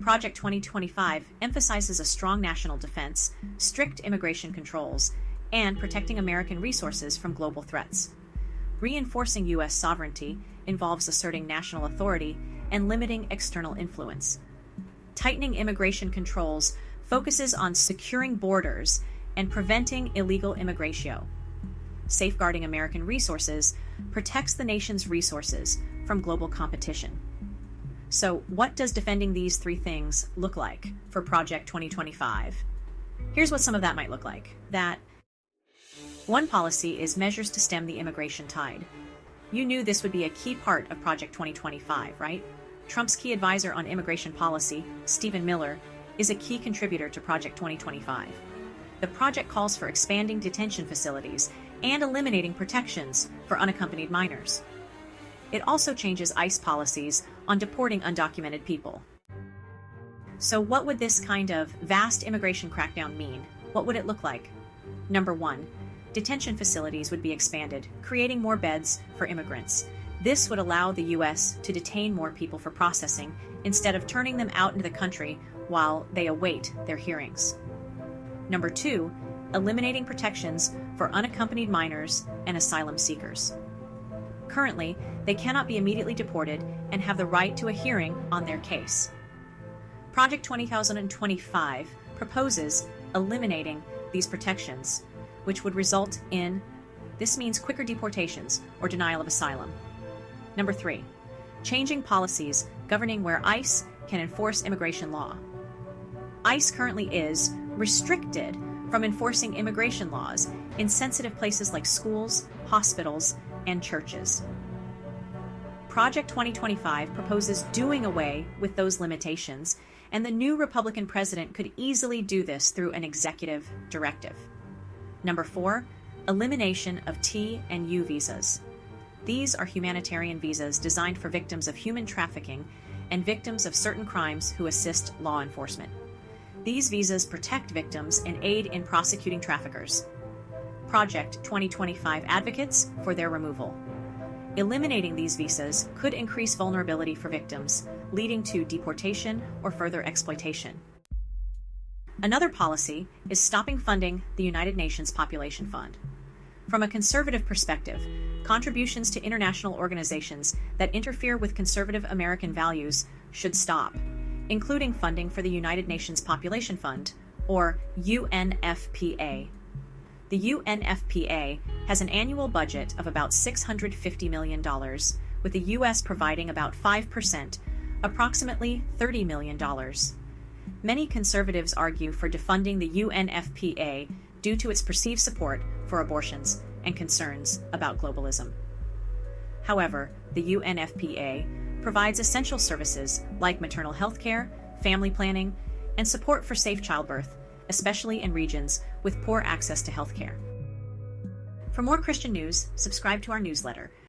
Project 2025 emphasizes a strong national defense, strict immigration controls, and protecting American resources from global threats. Reinforcing U.S. sovereignty involves asserting national authority and limiting external influence. Tightening immigration controls focuses on securing borders and preventing illegal immigration. Safeguarding American resources protects the nation's resources from global competition. So, what does defending these three things look like for Project 2025? Here's what some of that might look like. One policy is measures to stem the immigration tide. You knew this would be a key part of Project 2025, right? Trump's key advisor on immigration policy, Stephen Miller, is a key contributor to Project 2025. The project calls for expanding detention facilities and eliminating protections for unaccompanied minors. It also changes ICE policies on deporting undocumented people. So what would this kind of vast immigration crackdown mean? What would it look like? Number one, detention facilities would be expanded, creating more beds for immigrants. This would allow the U.S. to detain more people for processing instead of turning them out into the country while they await their hearings. Number two, eliminating protections for unaccompanied minors and asylum seekers. Currently, they cannot be immediately deported and have the right to a hearing on their case. Project 2025 proposes eliminating these protections, which would result in, this means quicker deportations or denial of asylum. Number three, changing policies governing where ICE can enforce immigration law. ICE currently is restricted from enforcing immigration laws in sensitive places like schools, hospitals, and churches. Project 2025 proposes doing away with those limitations, and the new Republican president could easily do this through an executive directive. Number four, elimination of T and U visas. These are humanitarian visas designed for victims of human trafficking and victims of certain crimes who assist law enforcement. These visas protect victims and aid in prosecuting traffickers. Project 2025 advocates for their removal. Eliminating these visas could increase vulnerability for victims, leading to deportation or further exploitation. Another policy is stopping funding the United Nations Population Fund. From a conservative perspective, contributions to international organizations that interfere with conservative American values should stop, including funding for the United Nations Population Fund, or UNFPA. The UNFPA has an annual budget of about $650 million, with the U.S. providing about 5%, approximately $30 million. Many conservatives argue for defunding the UNFPA due to its perceived support for abortions and concerns about globalism. However, the UNFPA provides essential services like maternal health care, family planning, and support for safe childbirth, especially in regions with poor access to health care. For more Christian news, subscribe to our newsletter.